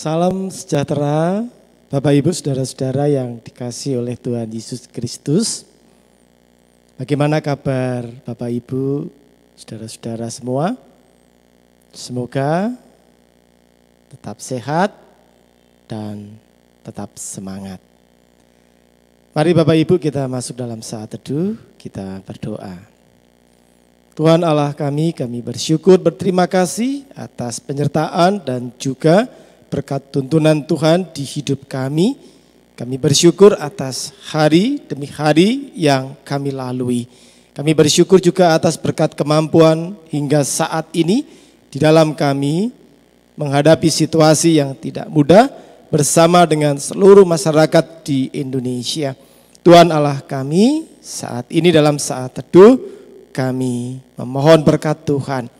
Salam sejahtera Bapak Ibu Saudara-saudara yang dikasihi oleh Tuhan Yesus Kristus. Bagaimana kabar Bapak Ibu, Saudara-saudara semua? Semoga tetap sehat dan tetap semangat. Mari Bapak Ibu kita masuk dalam saat teduh, kita berdoa. Tuhan Allah kami bersyukur, berterima kasih atas penyertaan dan juga berkat tuntunan Tuhan di hidup kami. Kami bersyukur atas hari demi hari yang kami lalui. Kami bersyukur juga atas berkat kemampuan hingga saat ini di dalam kami menghadapi situasi yang tidak mudah bersama dengan seluruh masyarakat di Indonesia. Tuhan Allah kami, saat ini dalam saat teduh kami memohon berkat Tuhan.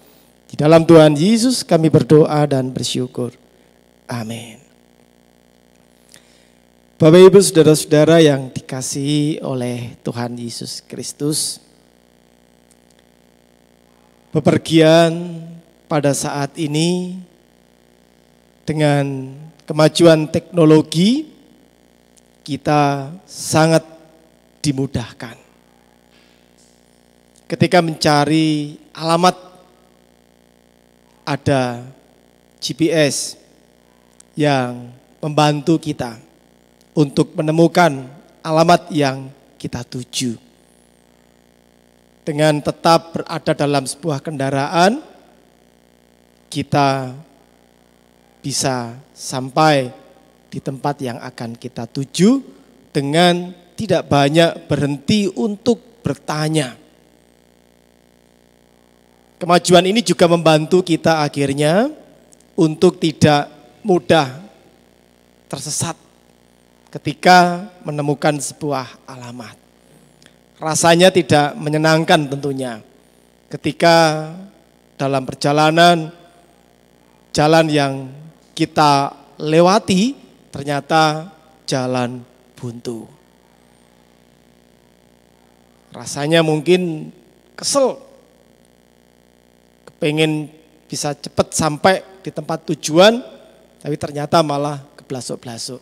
Di dalam Tuhan Yesus kami berdoa dan bersyukur. Amin. Bapak Ibu Saudara-saudara yang dikasihi oleh Tuhan Yesus Kristus, bepergian pada saat ini dengan kemajuan teknologi kita sangat dimudahkan. Ketika mencari alamat ada GPS yang membantu kita untuk menemukan alamat yang kita tuju. Dengan tetap berada dalam sebuah kendaraan, kita bisa sampai di tempat yang akan kita tuju dengan tidak banyak berhenti untuk bertanya. Kemajuan ini juga membantu kita akhirnya untuk tidak mudah tersesat ketika menemukan sebuah alamat. Rasanya tidak menyenangkan tentunya ketika dalam perjalanan jalan yang kita lewati ternyata jalan buntu. Rasanya mungkin kesel, kepengen bisa cepat sampai di tempat tujuan, tapi ternyata malah keblasok-blasok.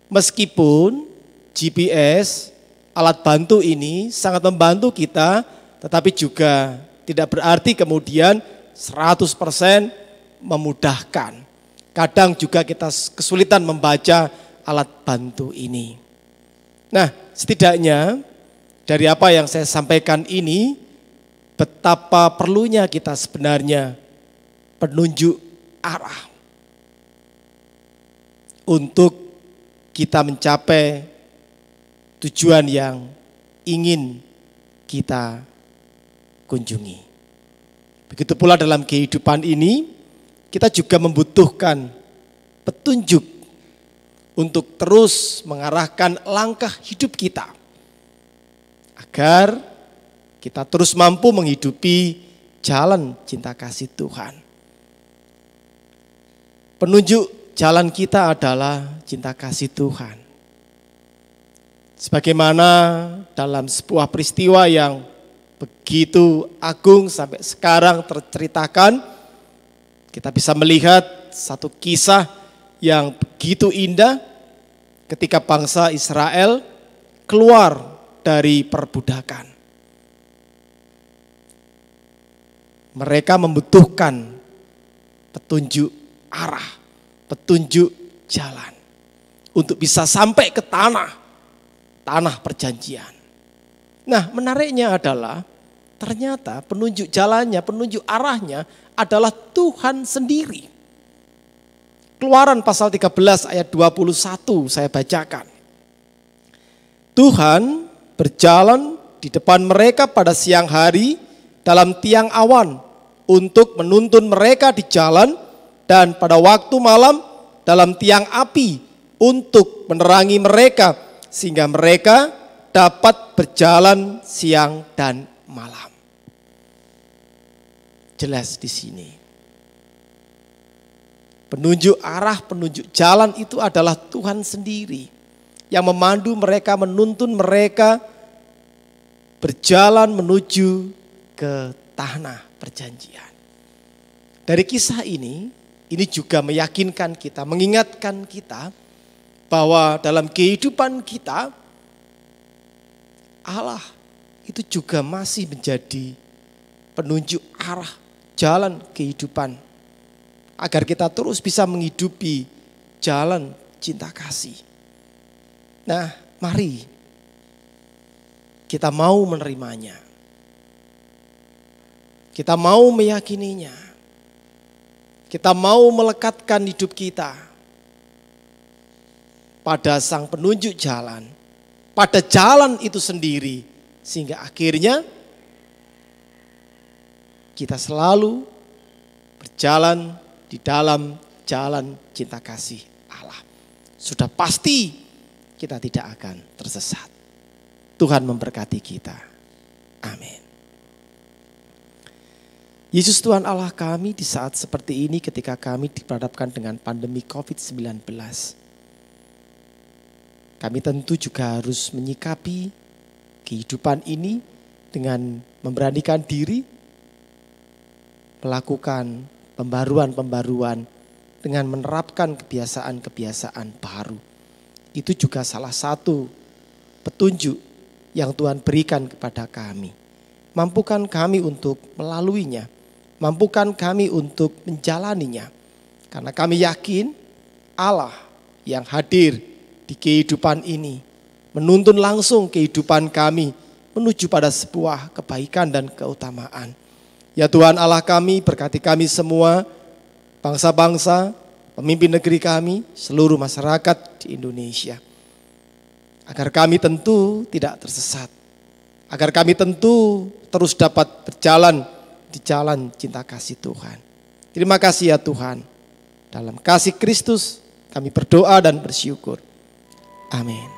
Meskipun GPS, alat bantu ini sangat membantu kita, tetapi juga tidak berarti kemudian 100% memudahkan. Kadang juga kita kesulitan membaca alat bantu ini. Nah, setidaknya dari apa yang saya sampaikan ini, betapa perlunya kita sebenarnya penunjuk arah untuk kita mencapai tujuan yang ingin kita kunjungi. Begitu pula dalam kehidupan ini, kita juga membutuhkan petunjuk untuk terus mengarahkan langkah hidup kita, agar kita terus mampu menghidupi jalan cinta kasih Tuhan. Penunjuk jalan kita adalah cinta kasih Tuhan. Sebagaimana dalam sebuah peristiwa yang begitu agung sampai sekarang terceritakan, kita bisa melihat satu kisah yang begitu indah ketika bangsa Israel keluar dari perbudakan. Mereka membutuhkan petunjuk arah, petunjuk jalan untuk bisa sampai ke tanah perjanjian. Nah, menariknya adalah ternyata penunjuk jalannya, penunjuk arahnya adalah Tuhan sendiri. Keluaran pasal 13 ayat 21 saya bacakan. Tuhan berjalan di depan mereka pada siang hari dalam tiang awan untuk menuntun mereka di jalan, dan pada waktu malam dalam tiang api untuk menerangi mereka sehingga mereka dapat berjalan siang dan malam. Jelas di sini. Penunjuk arah, penunjuk jalan itu adalah Tuhan sendiri yang memandu mereka, menuntun mereka berjalan menuju ke tanah perjanjian. Dari kisah ini ini juga meyakinkan kita, mengingatkan kita bahwa dalam kehidupan kita Allah itu juga masih menjadi penunjuk arah jalan kehidupan agar kita terus bisa menghidupi jalan cinta kasih. Nah, mari kita mau menerimanya. Kita mau meyakininya. Kita mau melekatkan hidup kita pada Sang Penunjuk jalan, pada jalan itu sendiri, sehingga akhirnya kita selalu berjalan di dalam jalan cinta kasih Allah. Sudah pasti kita tidak akan tersesat. Tuhan memberkati kita. Amin. Yesus Tuhan Allah kami, di saat seperti ini ketika kami diperhadapkan dengan pandemi COVID-19. Kami tentu juga harus menyikapi kehidupan ini dengan memberanikan diri melakukan pembaruan-pembaruan dengan menerapkan kebiasaan-kebiasaan baru. Itu juga salah satu petunjuk yang Tuhan berikan kepada kami. Mampukan kami untuk melaluinya, mampukan kami untuk menjalaninya. Karena kami yakin Allah yang hadir di kehidupan ini menuntun langsung kehidupan kami menuju pada sebuah kebaikan dan keutamaan. Ya Tuhan Allah kami, berkati kami semua, bangsa-bangsa, pemimpin negeri kami, seluruh masyarakat di Indonesia. Agar kami tentu tidak tersesat. Agar kami tentu terus dapat berjalan di jalan cinta kasih Tuhan. Terima kasih ya Tuhan. Dalam kasih Kristus kami berdoa dan bersyukur. Amin.